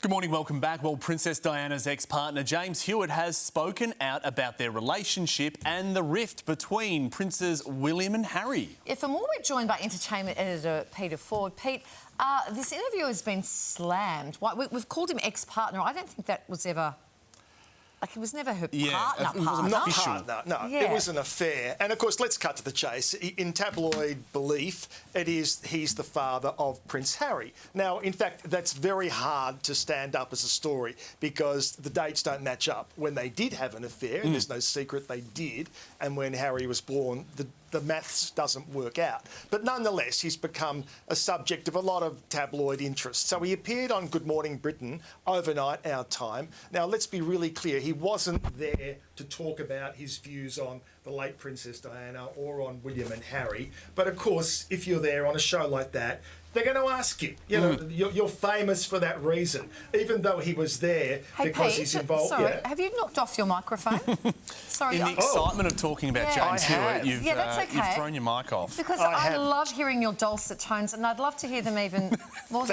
Good morning, welcome back. Well, Princess Diana's ex-partner James Hewitt has spoken out about their relationship and the rift between Princes William and Harry. Yeah, for more, we're joined by entertainment editor Peter Ford. Pete, this interview has been slammed. We've called him ex-partner. I don't think that was ever... Like, it was never her partner. It wasn't Not official. partner, no. Yeah. It was an affair. And, of course, let's cut to the chase. In tabloid belief, he's the father of Prince Harry. Now, in fact, that's very hard to stand up as a story because the dates don't match up. When they did have an affair, and there's no secret they did, and when Harry was born, the maths doesn't work out. But nonetheless, he's become a subject of a lot of tabloid interest. So he appeared on Good Morning Britain overnight, our time. Now, let's be really clear. He wasn't there to talk about his views on the late Princess Diana or on William and Harry. But, of course, if you're there on a show like that, they're going to ask you. You know, you're famous for that reason, even though he was there because Pete, he's involved. Sorry, have you knocked off your microphone? Sorry. In the excitement of talking about James Hewitt, you've thrown your mic off. Because I love hearing your dulcet tones, and I'd love to hear them even more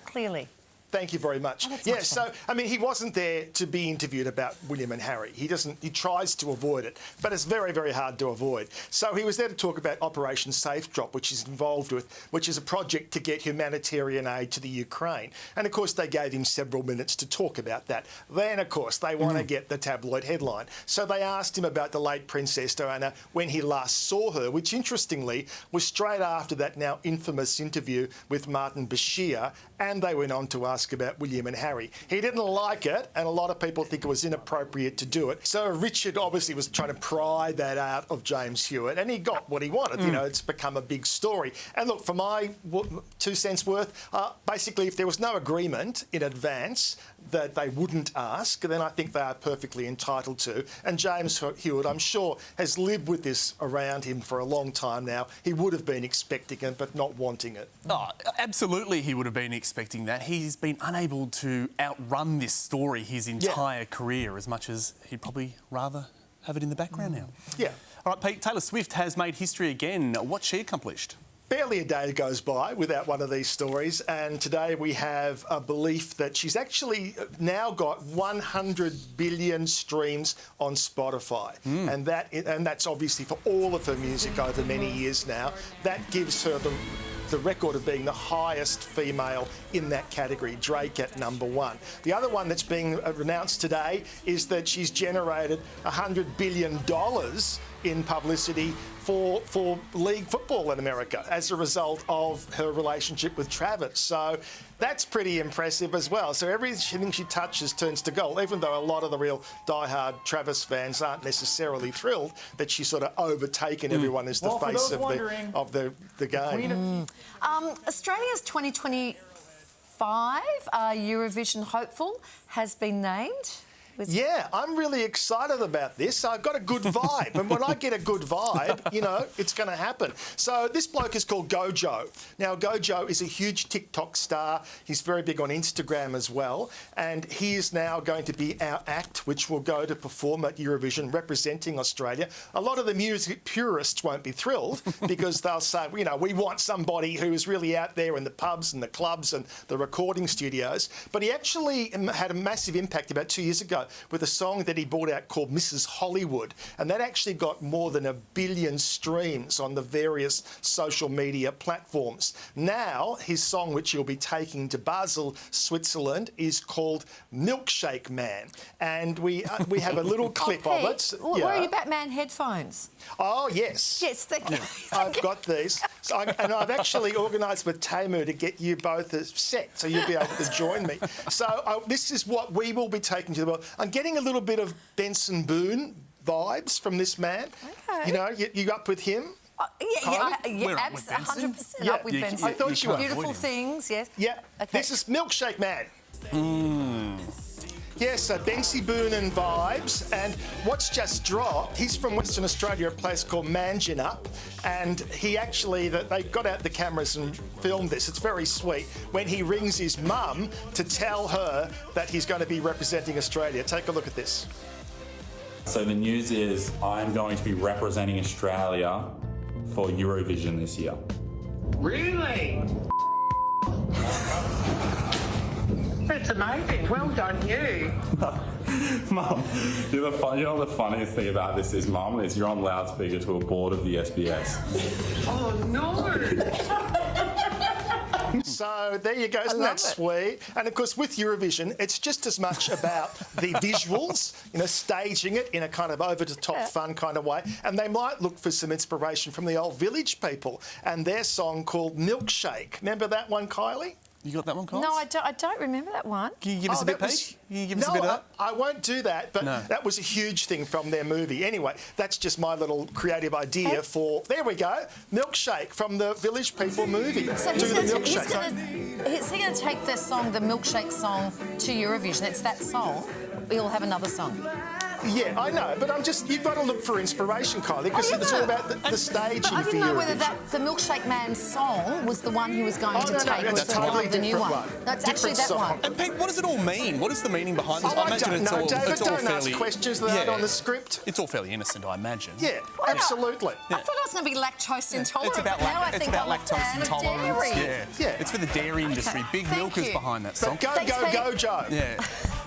clearly. Thank you very much. So, I mean, he wasn't there to be interviewed about William and Harry. He tries to avoid it, but it's very, very hard to avoid. So he was there to talk about Operation Safe Drop, which is which is a project to get humanitarian aid to the Ukraine. And, of course, they gave him several minutes to talk about that. Then, of course, they want to get the tabloid headline. So they asked him about the late Princess Diana when he last saw her, which, interestingly, was straight after that now infamous interview with Martin Bashir, and they went on to ask about William and Harry. He didn't like it, and a lot of people think it was inappropriate to do it. So Richard obviously was trying to pry that out of James Hewitt, and he got what he wanted. You know, it's become a big story. And look, for my 2 cents worth, basically, if there was no agreement in advance that they wouldn't ask, then I think they are perfectly entitled to. And James Hewitt, I'm sure, has lived with this around him for a long time now. He would have been expecting it, but not wanting it. Oh, absolutely, he would have been expecting that. He's been unable to outrun this story his entire career, as much as he'd probably rather have it in the background now. Yeah. All right, Pete, Taylor Swift has made history again. What's she accomplished? Barely a day goes by without one of these stories, and today we have a belief that she's actually now got 100 billion streams on Spotify, and that's obviously for all of her music over many years now. That gives her the record of being the highest female in that category, Drake at #1. The other one that's being announced today is that she's generated $100 billion in publicity for league football in America as a result of her relationship with Travis. So that's pretty impressive as well. So everything she touches turns to gold, even though a lot of the real diehard Travis fans aren't necessarily thrilled that she's sort of overtaken everyone as the face of the game. Australia's 2025 Eurovision hopeful has been named. Yeah, I'm really excited about this. I've got a good vibe. And when I get a good vibe, you know, it's going to happen. So this bloke is called Gojo. Now, Gojo is a huge TikTok star. He's very big on Instagram as well. And he is now going to be our act, which will go to perform at Eurovision representing Australia. A lot of the music purists won't be thrilled because they'll say, you know, we want somebody who is really out there in the pubs and the clubs and the recording studios. But he actually had a massive impact about 2 years ago with a song that he brought out called Mrs. Hollywood. And that actually got more than 1 billion streams on the various social media platforms. Now, his song, which he'll be taking to Basel, Switzerland, is called Milkshake Man. And we have a little clip of it. Where are your Batman headphones? Oh, yes. Yes, thank you. I've got these. And I've actually organised with Tamu to get you both a set, so you'll be able to join me. So this is what we will be taking to the world. I'm getting a little bit of Benson Boone vibes from this man. Okay. You know, you up with him? Yeah, 100% up with Benson. I thought you were. Beautiful things, yes. Yeah. Okay. This is Milkshake Man. Yes, so Benson Boone and vibes. And what's just dropped, he's from Western Australia, a place called Manjinup. And he actually, they got out the cameras and filmed this. It's very sweet. When he rings his mum to tell her that he's going to be representing Australia. Take a look at this. So the news is I'm going to be representing Australia for Eurovision this year. Really? That's amazing. Well done, you. Mum, you know the funniest thing about this is, Mum, is you're on loudspeaker to a board of the SBS. Oh, no. So there you go, isn't that sweet? And of course, with Eurovision, it's just as much about the visuals, staging it in a kind of over-the-top fun kind of way. And they might look for some inspiration from the old Village People and their song called Milkshake. Remember that one, Kylie? You got that one, Kylie? No, I don't remember that one. Can you give us a bit, Pete? Can you give us a bit of that? I won't do that, but that was a huge thing from their movie. Anyway, that's just my little creative idea for... There we go. Milkshake from the Village People movie. So is he going to take the song, the Milkshake song, to Eurovision? It's that song. We'll have another song. Yeah, I know, but you've got to look for inspiration, Kylie, because it's all about the staging for Eurovision. I didn't know whether the Milkshake Man's song was the one he was going to take, or it's totally the new one. No, it's actually that one. And Pete, what does it all mean? What is the meaning behind this? I imagine it's all David, don't ask questions that aren't on the script. It's all fairly innocent, I imagine. Yeah, absolutely. I thought I was going to be lactose intolerant, It's about, now I think I'm lactose intolerance. Dairy. Yeah. It's for the dairy industry. Big milkers behind that song. But go, Joe. Yeah.